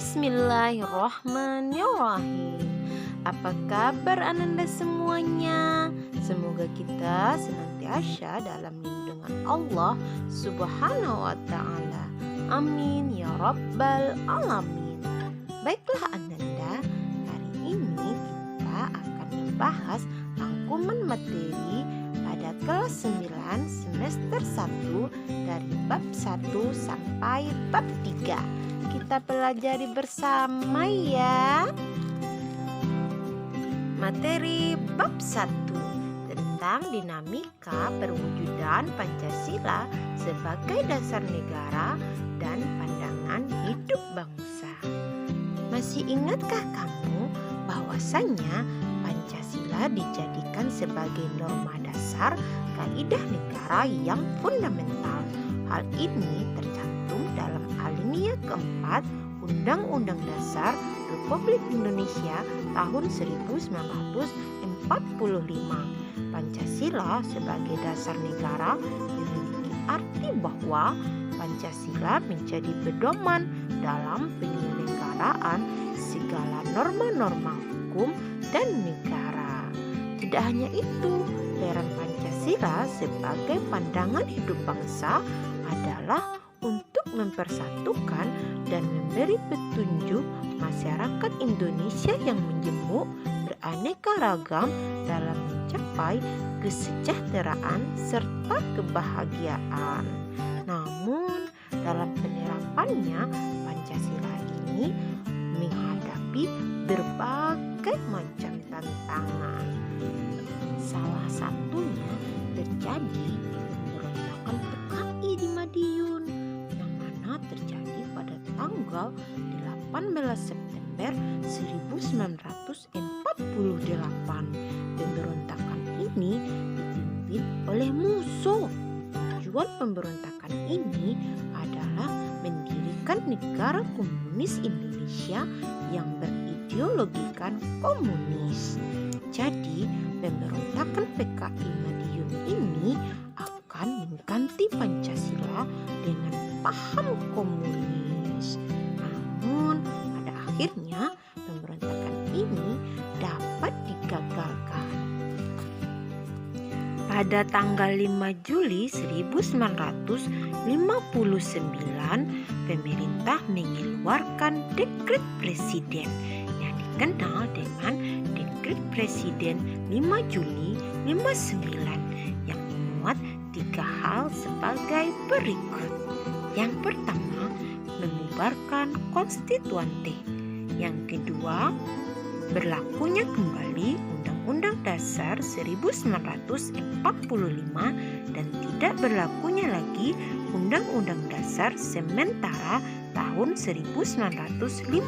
Bismillahirrahmanirrahim. Apa kabar Ananda semuanya? Semoga kita senantiasa dalam lindungan Allah Subhanahu wa Ta'ala. Amin ya Rabbal Alamin. Baiklah Ananda, hari ini kita akan membahas rangkuman materi pada kelas 9 semester 1 dari bab 1 sampai bab 3. Kita pelajari bersama ya. Materi bab 1 tentang dinamika perwujudan Pancasila sebagai dasar negara dan pandangan hidup bangsa. Masih ingatkah kamu bahwasanya Pancasila dijadikan sebagai norma dasar kaidah negara yang fundamental? Hal ini tercantum dalam alinea keempat Undang-Undang Dasar Republik Indonesia tahun 1945. Pancasila sebagai dasar negara memiliki arti bahwa Pancasila menjadi pedoman dalam penyelenggaraan segala norma-norma hukum dan negara. Tidak hanya itu, peran Pancasila sebagai pandangan hidup bangsa adalah untuk mempersatukan dan memberi petunjuk masyarakat Indonesia yang menjemuk beraneka ragam dalam mencapai kesejahteraan serta kebahagiaan. Namun, dalam penerapannya, Pancasila ini menghadapi berbagai macam tantangan. Salah satunya terjadi pemberontakan PKI di Madiun yang mana terjadi pada tanggal 18 September 1948. Pemberontakan ini dipimpin oleh Musso. Tujuan pemberontakan ini adalah mendirikan negara komunis Indonesia yang berideologikan komunis. Jadi, pemberontakan PKI Madiun ini akan mengganti Pancasila dengan paham komunis. Namun, pada akhirnya pemberontakan ini dapat digagalkan. Pada tanggal 5 Juli 1959, pemerintah mengeluarkan dekret presiden yang dikenal dengan Dekret Presiden 5 Juli 59 yang memuat 3 hal sebagai berikut. Yang pertama, membubarkan konstituante. Yang kedua, berlakunya kembali Undang-Undang Dasar 1945 dan tidak berlakunya lagi Undang-Undang Dasar sementara tahun 1950.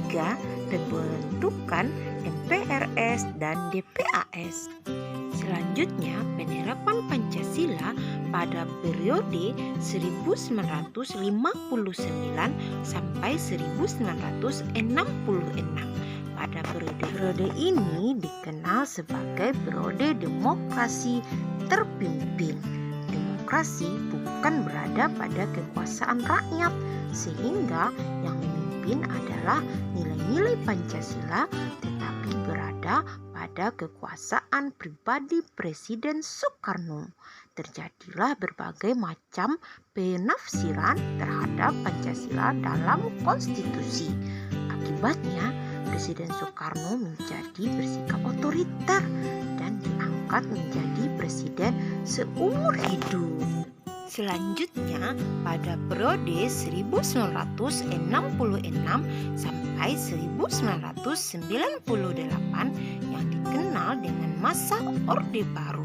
3. Pembentukan MPRS dan DPAS. Selanjutnya, penerapan Pancasila pada periode 1959 sampai 1966. Pada periode ini dikenal sebagai periode demokrasi terpimpin. Demokrasi bukan berada pada kekuasaan rakyat, sehingga yang memimpin adalah nilai-nilai Pancasila, tetapi berada pada kekuasaan pribadi Presiden Soekarno. Terjadilah berbagai macam penafsiran terhadap Pancasila dalam konstitusi. Akibatnya, Presiden Soekarno menjadi bersikap otoriter dan diangkat menjadi presiden seumur hidup. Selanjutnya, pada periode 1966 sampai 1998 yang dikenal dengan masa Orde Baru.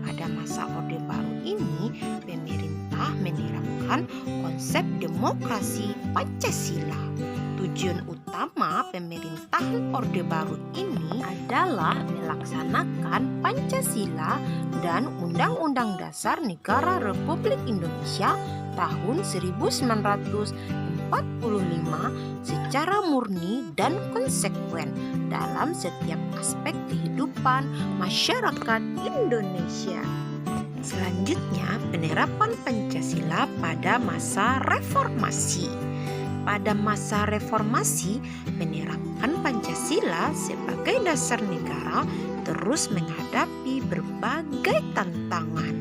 Pada masa Orde Baru ini, pemerintah menerapkan konsep demokrasi Pancasila. Tujuan utama pemerintahan Orde Baru ini adalah melaksanakan Pancasila dan Undang-Undang Dasar Negara Republik Indonesia tahun 1945 secara murni dan konsekuen dalam setiap aspek kehidupan masyarakat Indonesia. Selanjutnya, penerapan Pancasila pada masa reformasi. Pada masa reformasi, menerapkan Pancasila sebagai dasar negara terus menghadapi berbagai tantangan.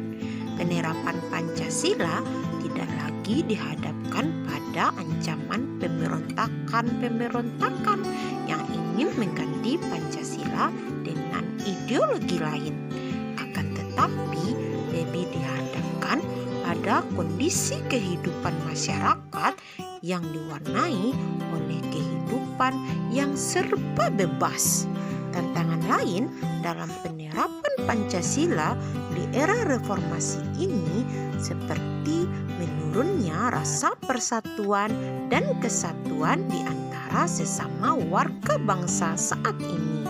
Penerapan Pancasila tidak lagi dihadapkan pada ancaman pemberontakan yang ingin mengganti Pancasila dengan ideologi lain. Akan tetapi, lebih dihadapkan pada kondisi kehidupan masyarakat yang diwarnai oleh kehidupan yang serba bebas. Tantangan lain dalam penerapan Pancasila di era reformasi ini seperti menurunnya rasa persatuan dan kesatuan di antara sesama warga bangsa saat ini.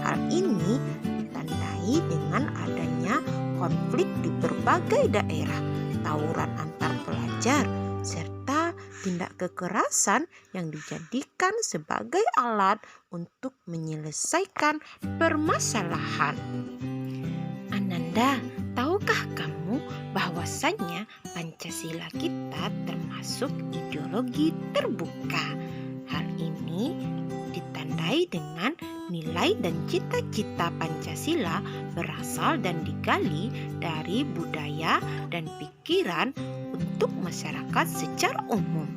Hal ini ditandai dengan adanya konflik di berbagai daerah, tawuran antar pelajar, serta tindak kekerasan yang dijadikan sebagai alat untuk menyelesaikan permasalahan. Ananda, tahukah kamu bahwasannya Pancasila kita termasuk ideologi terbuka? Hal ini ditandai dengan nilai dan cita-cita Pancasila berasal dan digali dari budaya dan pikiran untuk masyarakat secara umum.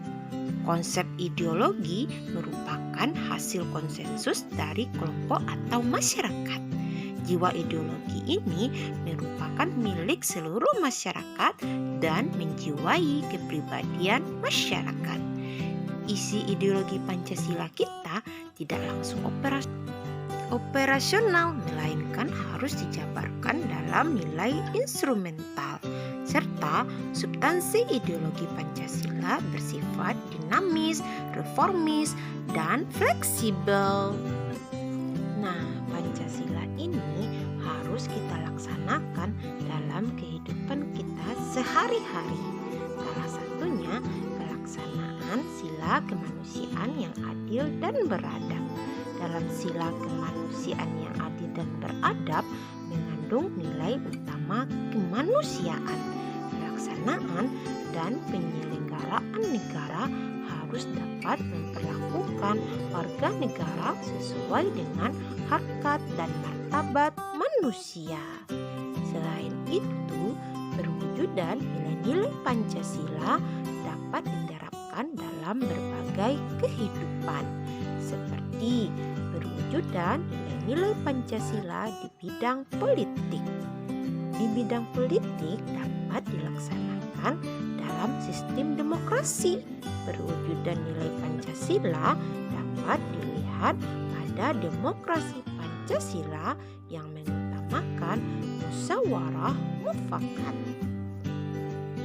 Konsep ideologi merupakan hasil konsensus dari kelompok atau masyarakat. Jiwa ideologi ini merupakan milik seluruh masyarakat dan menjiwai kepribadian masyarakat. Isi ideologi Pancasila kita tidak langsung operasional, melainkan harus dijabarkan dalam nilai instrumental, serta substansi ideologi Pancasila bersifat dinamis, reformis, dan fleksibel. Nah, Pancasila ini harus kita laksanakan dalam kehidupan kita sehari-hari. Salah satunya pelaksanaan sila kemanusiaan yang adil dan beradab. Dalam sila kemanusiaan yang adil dan beradab mengandung nilai utama kemanusiaan. Pelaksanaan dan penyelenggaraan negara harus dapat memperlakukan warga negara sesuai dengan harkat dan martabat manusia. Selain itu, perwujudan nilai-nilai Pancasila dapat diterapkan dalam berbagai kehidupan, seperti perwujudan nilai-nilai Pancasila di bidang politik. Di bidang politik dapat dilaksanakan dalam sistem demokrasi. Perwujudan nilai Pancasila dapat dilihat pada demokrasi Pancasila yang mengutamakan musyawarah mufakat.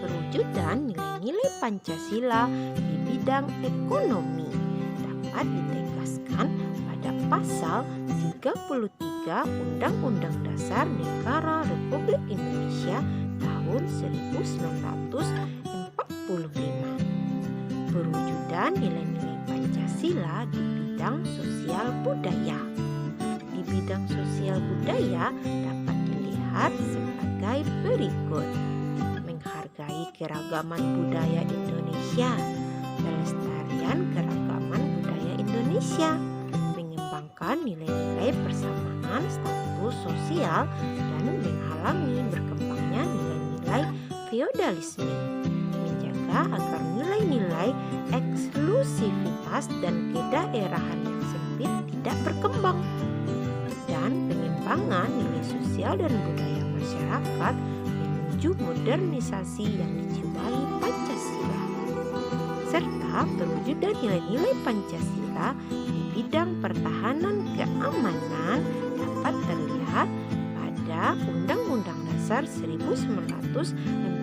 Perwujudan nilai-nilai Pancasila di bidang ekonomi dapat ditegaskan pada pasal 33 Undang-Undang Dasar Negara Republik Indonesia tahun 1945. Perwujudan nilai-nilai Pancasila di bidang sosial budaya. Di bidang sosial budaya dapat dilihat sebagai berikut: menghargai keragaman budaya Indonesia, pelestarian keragaman budaya Indonesia, mengembangkan nilai-nilai persamaan status sosial dan menghalangi berkembangnya nilai-nilai feodalisme, menjaga agar nilai-nilai eksklusivitas dan kedaerahan yang sempit tidak berkembang, dan pengembangan nilai sosial dan budaya masyarakat menuju modernisasi yang dijiwai Pancasila, serta perwujudan nilai-nilai Pancasila di bidang pertahanan keamanan dapat terlihat pada Undang-Undang Dasar 1945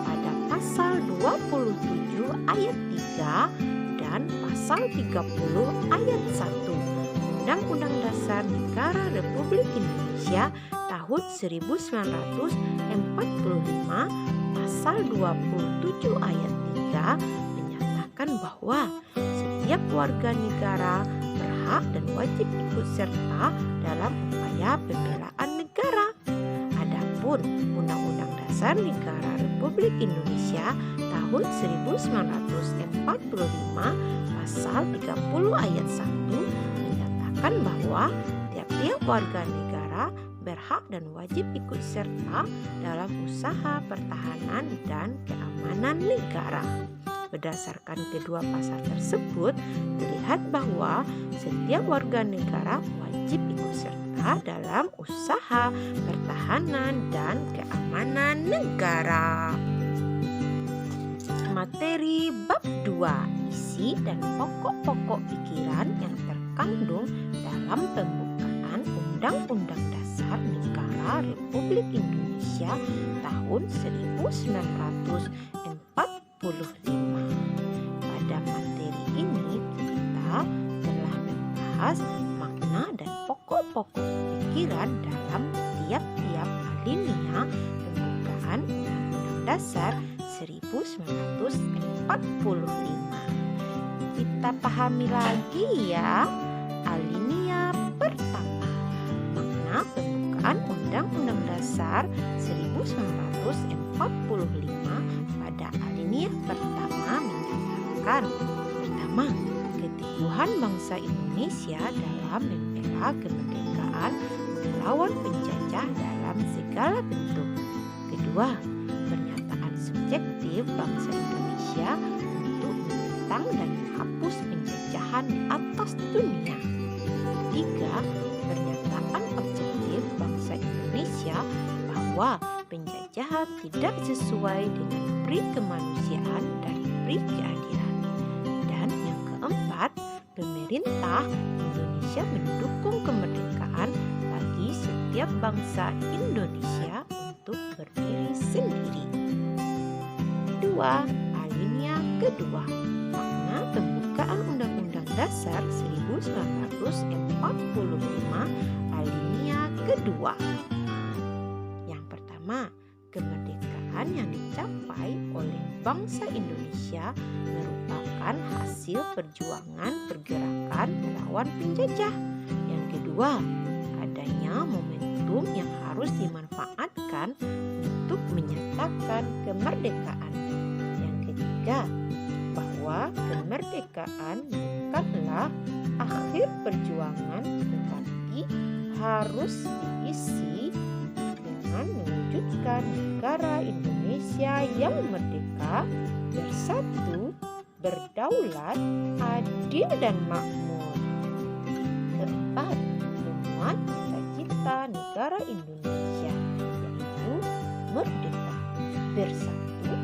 pada pasal 27 ayat 3 dan pasal 30 ayat 1 Undang-Undang Dasar Negara Republik Indonesia tahun 1945 pasal 27 ayat 3 menyatakan bahwa setiap warga negara berhak dan wajib ikut serta dalam upaya pembelaan negara. Adapun tahun Undang-Undang Dasar Negara Republik Indonesia tahun 1945 pasal 30 ayat 1 menyatakan bahwa tiap-tiap warga negara berhak dan wajib ikut serta dalam usaha pertahanan dan keamanan negara. Berdasarkan kedua pasal tersebut, terlihat bahwa setiap warga negara wajib ikut serta dalam usaha pertahanan dan keamanan negara. Materi bab 2, isi dan pokok-pokok pikiran yang terkandung dalam pembukaan Undang-Undang Dasar Negara Republik Indonesia tahun 1945. Pada materi ini kita telah membahas makna dan pokok-pokok pikiran dalam tiap-tiap alinea pembukaan Undang-Undang Dasar 1945. Kita pahami lagi ya. Alinea pertama, makna pembukaan Undang-Undang Dasar 1945 pada alinea pertama menyatakan: pertama, keteguhan bangsa Indonesia dalam membela kemerdekaan melawan penjajah dalam segala bentuk. Kedua, pernyataan subjektif bangsa Indonesia untuk menentang dan menghapus penjajahan di atas dunia. Ketiga, pernyataan objektif bangsa Indonesia bahwa penjajahan tidak sesuai dengan pri kemanusiaan dan pri keadilan. Dan yang keempat, pemerintah Indonesia mendukung kemerdekaan bagi setiap bangsa Indonesia untuk berdiri sendiri. Dua, alinea kedua, makna pembukaan Undang-Undang Dasar 1945 alinea kedua. Yang pertama, kemerdekaan yang dicapai oleh bangsa Indonesia merupakan hasil perjuangan pergerakan melawan penjajah. Yang kedua, adanya momentum yang harus dimanfaatkan untuk menyatakan kemerdekaan. Yang ketiga, bahwa kemerdekaan bukanlah akhir perjuangan tetapi harus diisi dengan mewujudkan negara Indonesia yang merdeka, bersatu, berdaulat, adil dan makmur. Keempat, memuat cita-cita negara Indonesia, yaitu merdeka, bersatu,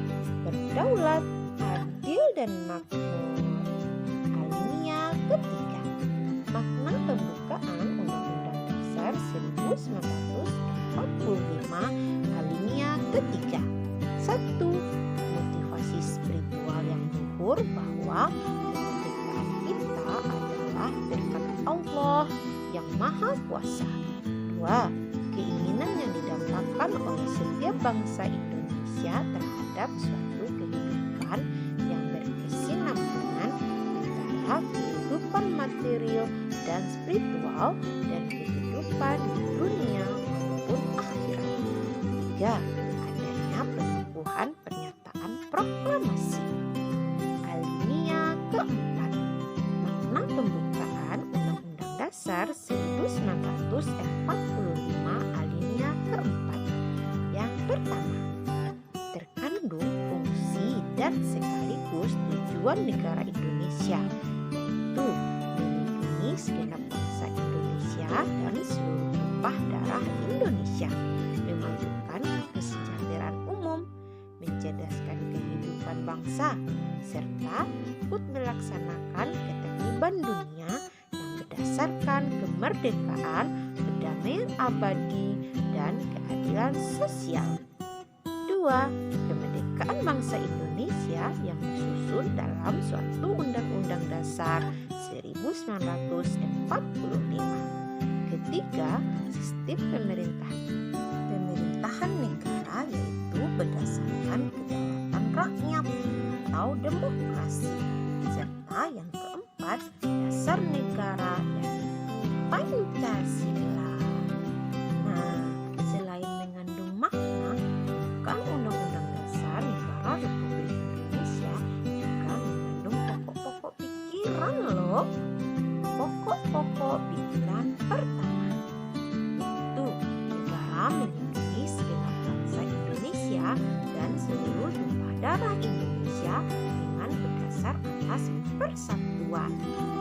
berdaulat, adil dan makmur. Alinea ketiga, makna pembukaan Undang-Undang Dasar 1945 alinea ketiga. 1. Motivasi spiritual yang luhur bahwa kemerdekaan kita adalah berkat Allah yang Maha Kuasa. 2. Keinginan yang didambakan oleh setiap bangsa Indonesia terhadap suatu kehidupan yang berkesinambungan antara kehidupan material dan spiritual dan kehidupan di dunia maupun akhirat. 3. Adanya penumbuhan pernyataan proklamasi. Alinea keempat, makna pembukaan Undang-Undang Dasar 1945 alinea keempat. Yang pertama, terkandung fungsi dan sekaligus tujuan negara Indonesia, yaitu melindungi segenap bangsa Indonesia dan seluruh tumpah darah Indonesia, memajukan kesejahteraan umum, mencerdaskan kehidupan bangsa, serta ikut melaksanakan ketertiban dunia yang berdasarkan kemerdekaan, perdamaian abadi, dan keadilan sosial. 2. Kemerdekaan bangsa Indonesia yang disusun dalam suatu Undang-Undang Dasar 1945. Ketiga, sistem pemerintahan negara, yaitu berdasarkan kedaulatan rakyat atau demokrasi. Serta yang keempat, dasar negara, yaitu Pancasila. Nah, selain mengandung makna dan seluruh tumpah darah Indonesia dengan berdasar atas persatuan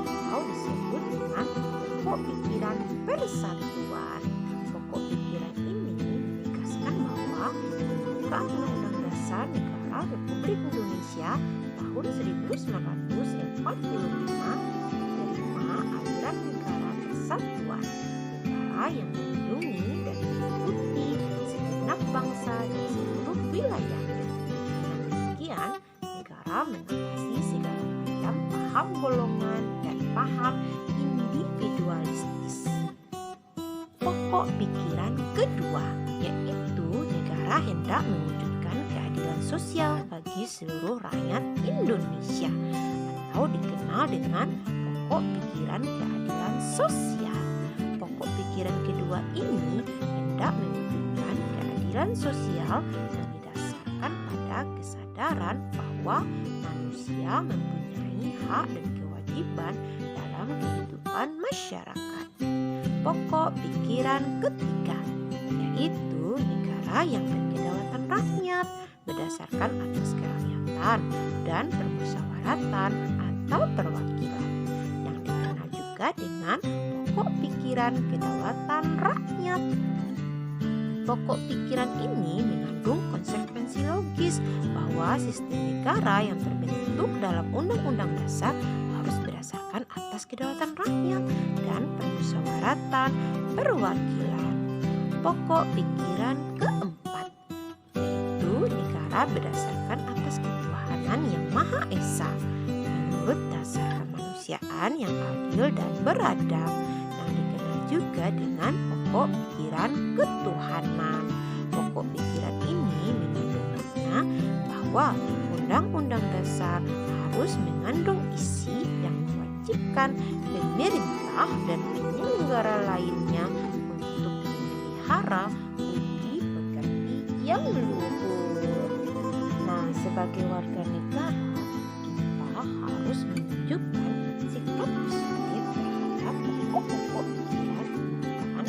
atau disebut dengan pokok pikiran persatuan. Pokok pikiran ini menegaskan bahwa pembukaan Undang-Undang Dasar Negara Republik Indonesia tahun 1945 menerima aliran negara kesatuan, negara yang melindungi dan meliputi segenap bangsa dan seluruh wilayahnya. Dengan demikian, negara mengatasi segala macam paham golongan dan paham individualistis. Pokok pikiran kedua yaitu negara hendak mewujudkan keadilan sosial bagi seluruh rakyat Indonesia atau dikenal dengan pokok pikiran keadilan sosial. Pokok pikiran kedua ini hendak mewujudkan keadilan sosial yang didasarkan pada kesadaran bahwa manusia mempunyai hak dan kewajiban dalam kehidupan masyarakat. Pokok pikiran ketiga yaitu negara yang berkedaulatan rakyat berdasarkan atas kerakyatan dan permusyawaratan atau perwakilan, yang dikenal juga dengan pokok pikiran kedaulatan rakyat. Pokok pikiran ini mengandung konsekuensi logis bahwa sistem negara yang terbentuk dalam Undang-Undang Dasar harus berdasarkan atas kedaulatan rakyat dan permusyawaratan perwakilan. Pokok pikiran keempat yaitu negara berdasarkan atas ketuhanan yang Maha Esa menurut dasar kemanusiaan yang adil dan beradab, yang dikenal juga dengan pokok pikiran ketuhanan. Pokok pikiran ini mengandung makna bahwa Undang-Undang Dasar harus mengandung isi yang mewajibkan pemerintah dan penyelenggara lainnya untuk memelihara budi pekerti yang luhur. Nah, sebagai warga negara, kita harus menunjukkan sikap positif terhadap pokok-pokok pikiran pembukaan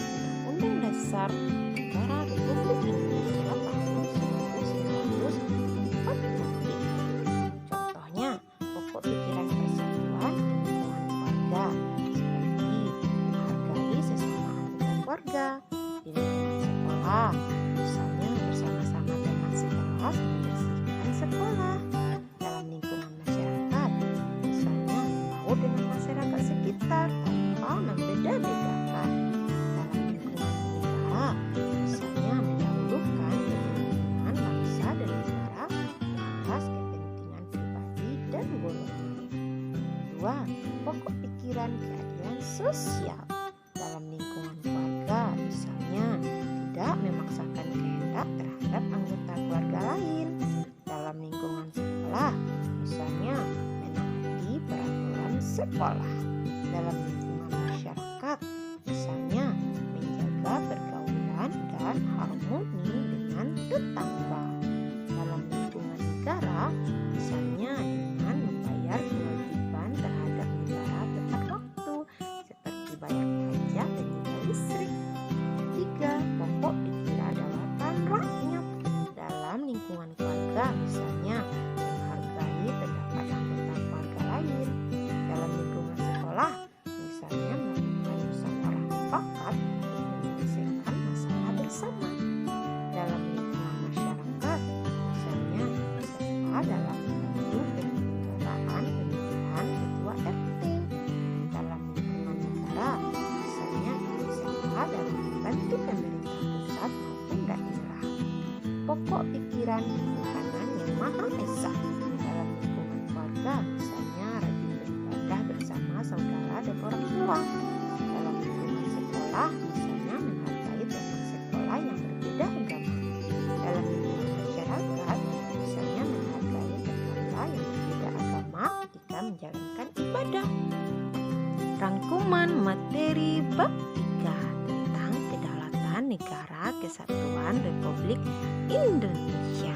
Undang-Undang Dasar Negara Republik Indonesia tahun 1945. Contohnya, pokok pikiran persatuan dengan keluarga seperti menghargai sesama anggota keluarga di lingkungan sekolah, misalnya bersama-sama teman sekelas membersihkan sekolah. Dalam lingkungan masyarakat, misalnya mau dengan masyarakat sekitar tanpa membeda-bedakan. Dalam lingkungan negara, misalnya mendahulukan kepentingan bangsa dan negara di atas kepentingan pribadi dan golongan. Kedua, pokok pikiran keadilan sosial. Dalam lingkungan keluarga, misalnya tidak memaksakan kehendak terhadap anggota keluarga lain. Dalam lingkungan sekolah, misalnya menaati peraturan sekolah. Dalam lingkungan masyarakat, misalnya menjaga pergaulan dan harmoni dengan tetangga. Dalam lingkungan negara, misalnya dengan membayar kewajiban terhadap negara tepat waktu, seperti bayar pajak dan juga listrik. Tiga, pokok pikiran kedaulatan rakyat. Dalam lingkungan keluarga, misalnya menghargai pendapat anggota keluarga lain. Dalam lingkungan sekolah, misalnya melakukan musyawarah mufakat untuk menyelesaikan masalah bersama. Dalam lingkungan masyarakat, misalnya serta dalam membantu penyelenggaraan pemilihan ketua RT. Dalam lingkungan negara, misalnya serta dalam membantu pemerintah pusat maupun daerah. Pokok pikiran ketuhanan yang Maha Esa. Dalam lingkungan keluarga, misalnya rajin beribadah bersama saudara dan orang tua. Dalam lingkungan sekolah, misalnya menghargai teman sekolah yang berbeda agama. Dalam lingkungan masyarakat, misalnya menghargai tetangga yang berbeda agama ketika menjalankan ibadah. Rangkuman materi bab 3 tentang kedaulatan negara kesatuan Republik Indonesia.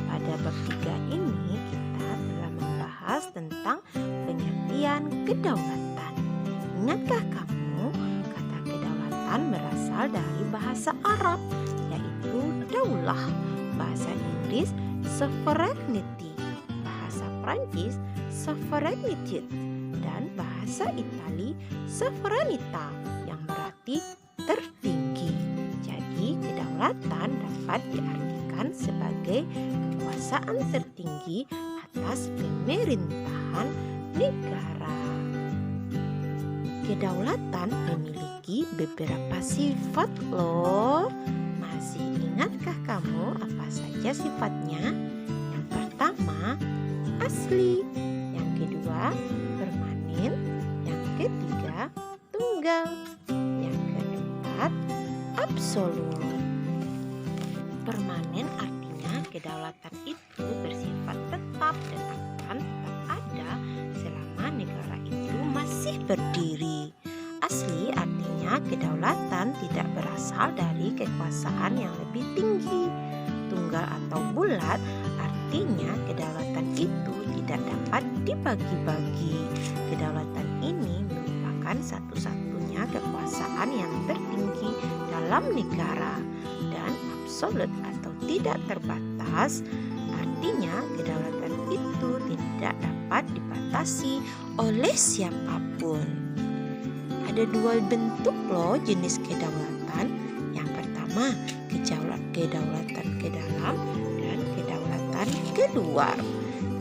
Pada bab 3 ini kita telah membahas tentang pengertian kedaulatan. Ingatkah kamu kata kedaulatan berasal dari bahasa Arab yaitu daulah, bahasa Inggris Inggris sovereignty, bahasa Prancis sovereignty, dan bahasa Itali sovranità yang berarti tertinggi. Jadi kedaulatan dapat diartikan sebagai kekuasaan tertinggi atas pemerintahan negara. Kedaulatan memiliki beberapa sifat loh. Masih ingatkah kamu apa saja sifatnya? Yang pertama, asli. Yang kedua, permanen. Yang ketiga, tunggal. Yang keempat, absolut. Permanen artinya kedaulatan itu bersifat tetap dan akan tetap ada selama negara itu masih berdiri. Asli artinya kedaulatan tidak berasal dari kekuasaan yang lebih tinggi. Tunggal atau bulat artinya kedaulatan itu tidak dapat dibagi-bagi. Kedaulatan ini merupakan satu-satunya kekuasaan yang tertinggi dalam negara. Dan absolut atau tidak terbatas artinya kedaulatan itu tidak dapat dibatasi oleh siapapun. Ada dua bentuk loh jenis kedaulatan. Yang pertama, kedaulatan ke dalam dan kedaulatan ke luar.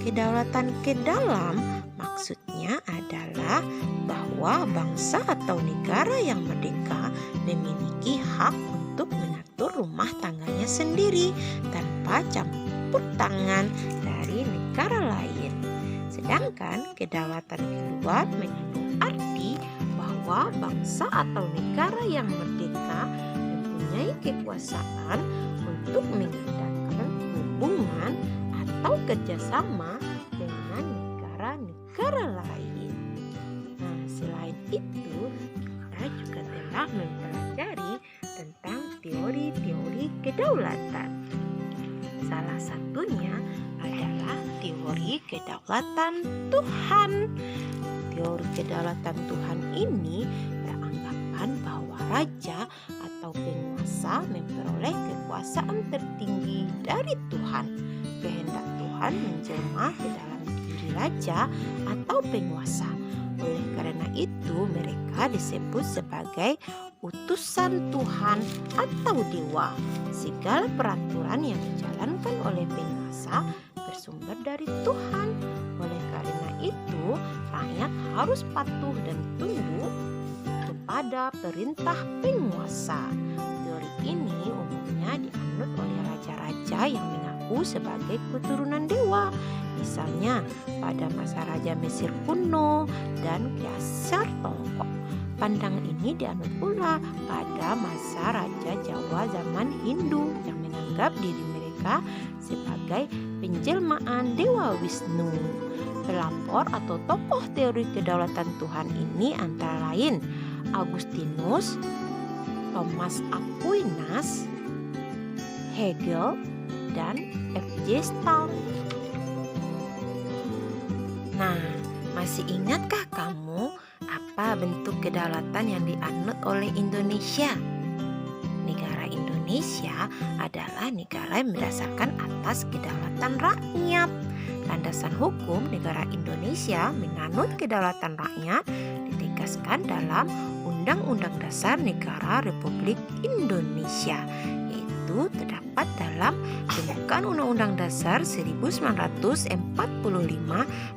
Kedaulatan ke dalam maksudnya adalah bahwa bangsa atau negara yang merdeka memiliki hak untuk mengatur rumah tangganya sendiri tanpa campur tangan dari negara lain. Sedangkan kedaulatan keluar mengandung arti bahwa bangsa atau negara yang merdeka mempunyai kekuasaan untuk mengadakan hubungan atau kerjasama dengan negara-negara lain. Nah, selain itu, kita juga telah mempelajari tentang teori-teori kedaulatan. Salah satunya adalah teori kedaulatan Tuhan. Teori kedaulatan Tuhan ini beranggapan bahwa raja atau penguasa memperoleh kekuasaan tertinggi dari Tuhan. Kehendak Tuhan menjelma ke dalam diri raja atau penguasa. Oleh karena itu, mereka disebut sebagai utusan Tuhan atau dewa. Segala peraturan yang dijalankan oleh penguasa bersumber dari Tuhan. Oleh karena itu, rakyat harus patuh dan tunduk kepada perintah penguasa. Teori ini umumnya dianut oleh raja-raja yang mengaku sebagai keturunan dewa. Misalnya pada masa Raja Mesir kuno dan Kaisar Tiongkok. Pandangan ini dianut pula pada masa Raja Jawa zaman Hindu yang menganggap diri mereka sebagai penjelmaan Dewa Wisnu. Pelapor atau tokoh teori kedaulatan Tuhan ini antara lain Augustinus, Thomas Aquinas, Hegel, dan F.J. Stang. Nah, masih ingatkah kamu apa bentuk kedaulatan yang dianut oleh Indonesia? Negara Indonesia adalah negara yang berdasarkan atas kedaulatan rakyat. Landasan hukum negara Indonesia menganut kedaulatan rakyat ditegaskan dalam Undang-Undang Dasar Negara Republik Indonesia, yaitu terdapat dalam pembukaan Undang-Undang Dasar 1945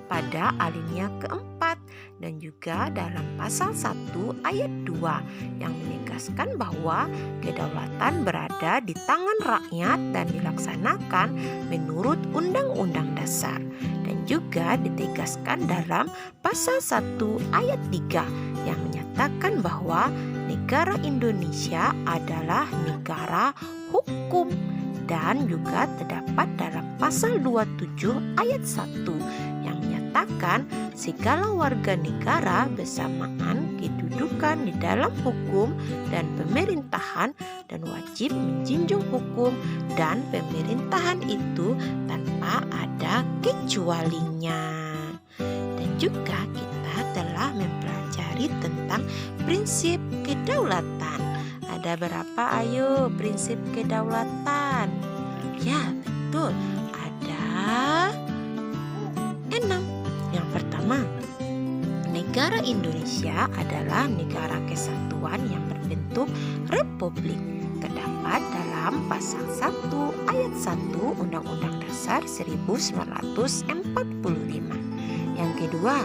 pada alinea keempat dan juga dalam pasal 1 ayat 2 yang menegaskan bahwa kedaulatan berada di tangan rakyat dan dilaksanakan menurut Undang-Undang Dasar, dan juga ditegaskan dalam pasal 1 ayat 3 yang menyatakan bahwa negara Indonesia adalah negara hukum, dan juga terdapat dalam pasal 27 ayat 1 yang menyatakan segala warga negara bersamaan kedudukan di dalam hukum dan pemerintahan dan wajib menjunjung hukum dan pemerintahan itu tanpa ada kecualinya. Dan juga kita telah mempelajari tentang prinsip kedaulatan. Ada berapa ayo prinsip kedaulatan? Ya, betul. betul. Ada 6. Yang pertama, negara Indonesia adalah negara kesatuan yang berbentuk republik. Terdapat dalam pasal 1 ayat 1 Undang-Undang Dasar 1945. Yang kedua,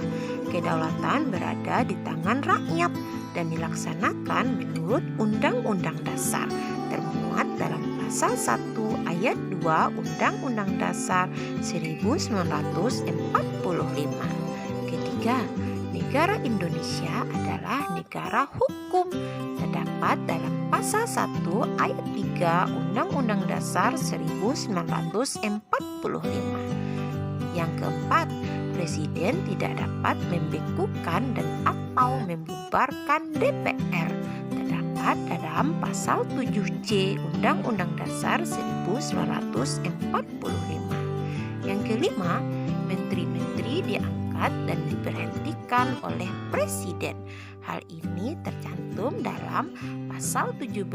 kedaulatan berada di tangan rakyat dan dilaksanakan menurut Undang-Undang Dasar termuat dalam pasal 1 ayat 2 Undang-Undang Dasar 1945. Ketiga, negara Indonesia adalah negara hukum. Terdapat dalam pasal 1 ayat 3 Undang-Undang Dasar 1945. Yang keempat, Presiden tidak dapat membekukan dan atau membubarkan DPR. Terdapat dalam pasal 7C Undang-Undang Dasar 1945. Yang kelima, menteri-menteri diangkat dan diberhentikan oleh Presiden. Hal ini tercantum dalam pasal 17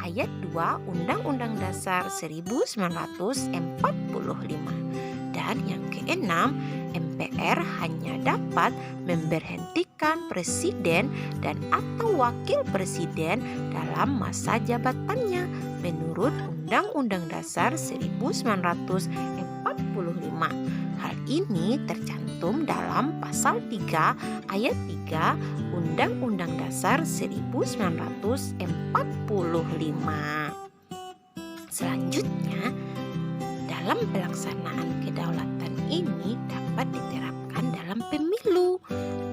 ayat 2 Undang-Undang Dasar 1945. Dan yang keenam, MPR hanya dapat memberhentikan presiden dan atau wakil presiden dalam masa jabatannya menurut Undang-Undang Dasar 1945. Hal ini tercantum dalam pasal 3 ayat 3 Undang-Undang Dasar 1945. Selanjutnya, dalam pelaksanaan kedaulatan ini dapat diterapkan dalam pemilu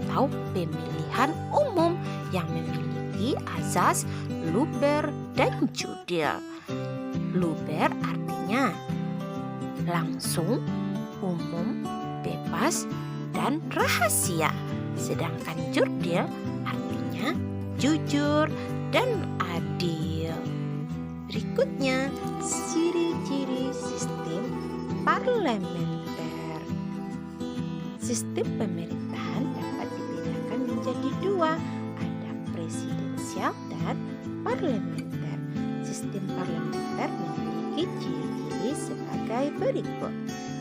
atau pemilihan umum yang memiliki azas luber dan jurdil. Luber artinya langsung, umum, bebas, dan rahasia. Sedangkan jurdil artinya jujur dan adil. Berikutnya, ciri-ciri sistem parlementer. Sistem pemerintahan dapat dibedakan menjadi dua, ada presidensial dan parlementer. Sistem parlementer memiliki ciri-ciri sebagai berikut.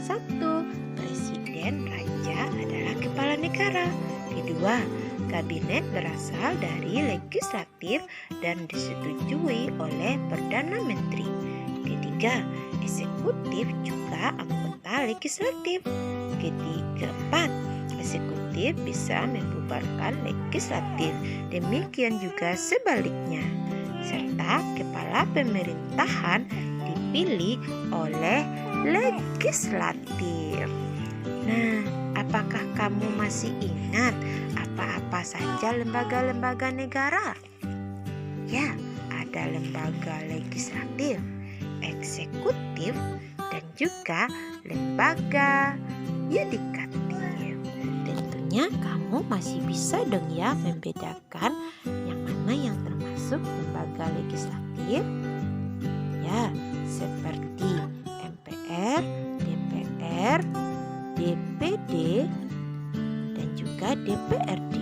1. Presiden raja adalah kepala negara. Kedua, kabinet berasal dari legislatif dan disetujui oleh Perdana Menteri. Ketiga, eksekutif juga anggota legislatif. Keempat, eksekutif bisa membubarkan legislatif. Demikian juga sebaliknya. Serta kepala pemerintahan dipilih oleh legislatif. Nah, apakah kamu masih ingat apa-apa saja lembaga-lembaga negara? Ya, ada lembaga legislatif, eksekutif, dan juga lembaga yudikatif. Tentunya kamu masih bisa dong ya membedakan yang mana yang termasuk lembaga legislatif. Ya, seperti MPR, DPR, DPD, dan juga DPRD.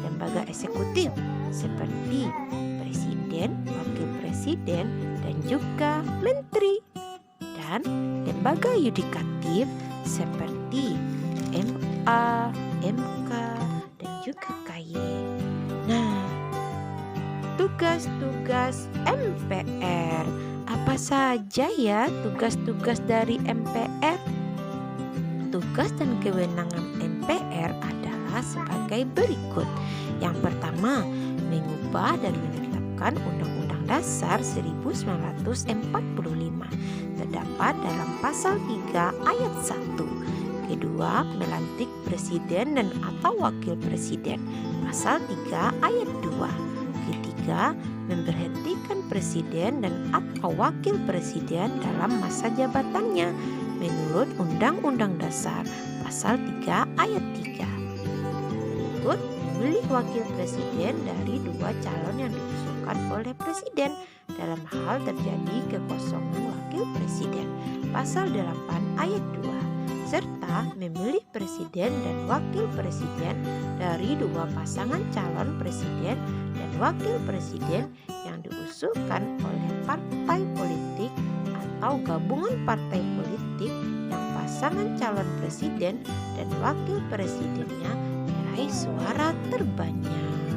Lembaga eksekutif seperti presiden, wakil presiden, dan juga menteri. Dan lembaga yudikatif seperti MA, MK, dan juga KY. Nah, tugas-tugas MPR. Apa saja ya tugas-tugas dari MPR? Tugas dan kewenangan MPR adalah sebagai berikut. Yang pertama, mengubah dan menetapkan Undang-Undang Dasar 1945. Terdapat dalam pasal 3 ayat 1. Kedua, melantik presiden dan atau wakil presiden. Pasal 3 ayat 2. Ketiga, memberhentikan presiden dan atau wakil presiden dalam masa jabatannya menurut Undang-Undang Dasar pasal 3 ayat 3. Berikut, memilih wakil presiden dari dua calon yang diusulkan oleh presiden dalam hal terjadi kekosongan wakil presiden pasal 8 ayat 2, serta memilih presiden dan wakil presiden dari dua pasangan calon presiden dan wakil presiden yang diusulkan oleh partai politik atau gabungan partai politik pasangan calon presiden dan wakil presidennya meraih suara terbanyak.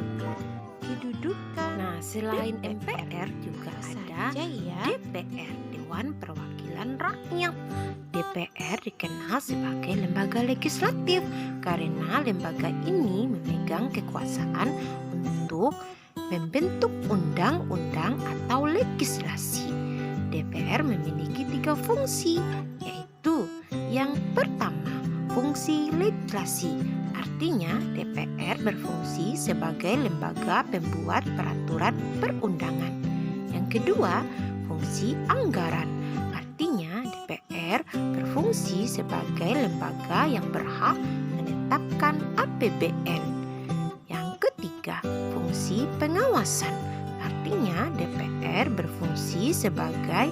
Kedudukan Selain MPR juga ada DPR, Dewan Perwakilan Rakyat. DPR dikenal sebagai lembaga legislatif karena lembaga ini memegang kekuasaan untuk membentuk undang-undang atau legislasi. DPR memiliki 3 fungsi, yaitu yang pertama, fungsi legislasi. Artinya DPR berfungsi sebagai lembaga pembuat peraturan perundangan. Yang kedua, fungsi anggaran. Artinya DPR berfungsi sebagai lembaga yang berhak menetapkan APBN. Yang ketiga, fungsi pengawasan. Artinya DPR berfungsi sebagai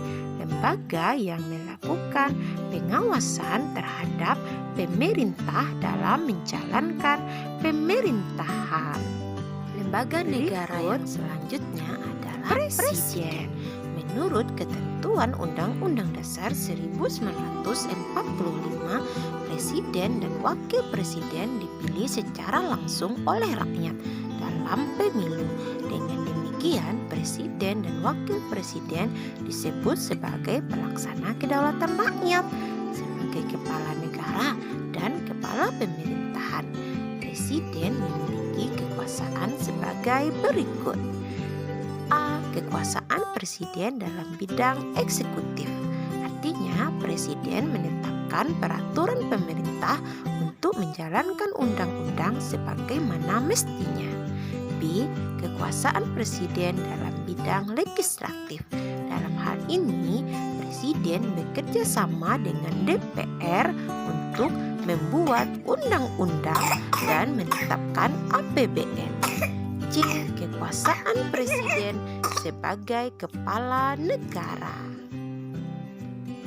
lembaga yang melakukan pengawasan terhadap pemerintah dalam menjalankan pemerintahan. Lembaga negara yang selanjutnya adalah Presiden. Menurut ketentuan Undang-Undang Dasar 1945, Presiden dan Wakil Presiden dipilih secara langsung oleh rakyat dalam pemilu. Dengan demikian, Presiden dan Wakil Presiden disebut sebagai pelaksana kedaulatan rakyat, sebagai kepala negara dan kepala pemerintahan. Presiden memiliki kekuasaan sebagai berikut. A. Kekuasaan Presiden dalam bidang eksekutif. Artinya, Presiden menetapkan peraturan pemerintah untuk menjalankan undang-undang sebagaimana mestinya. B. Kekuasaan Presiden dalam bidang legislatif. Dalam hal ini, Presiden bekerja sama dengan DPR untuk membuat undang-undang dan menetapkan APBN. C. Kekuasaan Presiden sebagai kepala negara.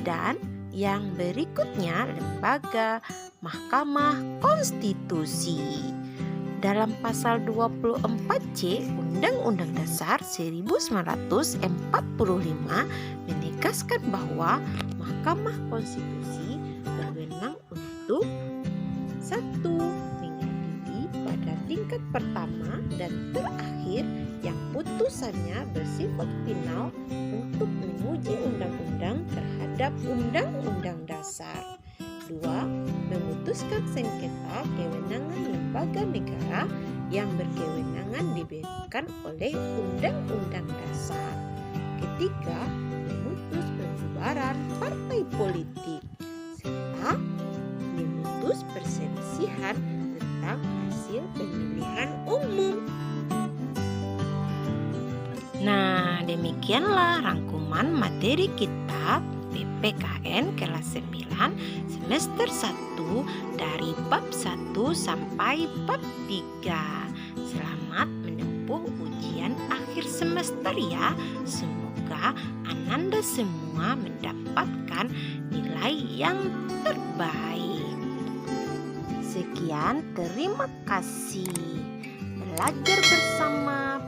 Dan yang berikutnya, lembaga Mahkamah Konstitusi. Dalam pasal 24C Undang-Undang Dasar 1945 menegaskan bahwa Mahkamah Konstitusi berwenang untuk 1. Mengadili pada tingkat pertama dan terakhir yang putusannya bersifat final untuk menguji undang-undang terhadap Undang-Undang Dasar. 2. Memutuskan sengketa kewenangan lembaga negara yang berkewenangan diberikan oleh Undang-Undang Dasar. Ketiga, memutus pembubaran partai politik serta memutus perselisihan tentang hasil pemilihan umum. Nah, demikianlah rangkuman materi kitab PPKN kelas 9 semester 1 dari bab 1 sampai bab 3. Selamat menempuh ujian akhir semester ya. Semoga Ananda semua mendapatkan nilai yang terbaik. Sekian, terima kasih. Belajar bersama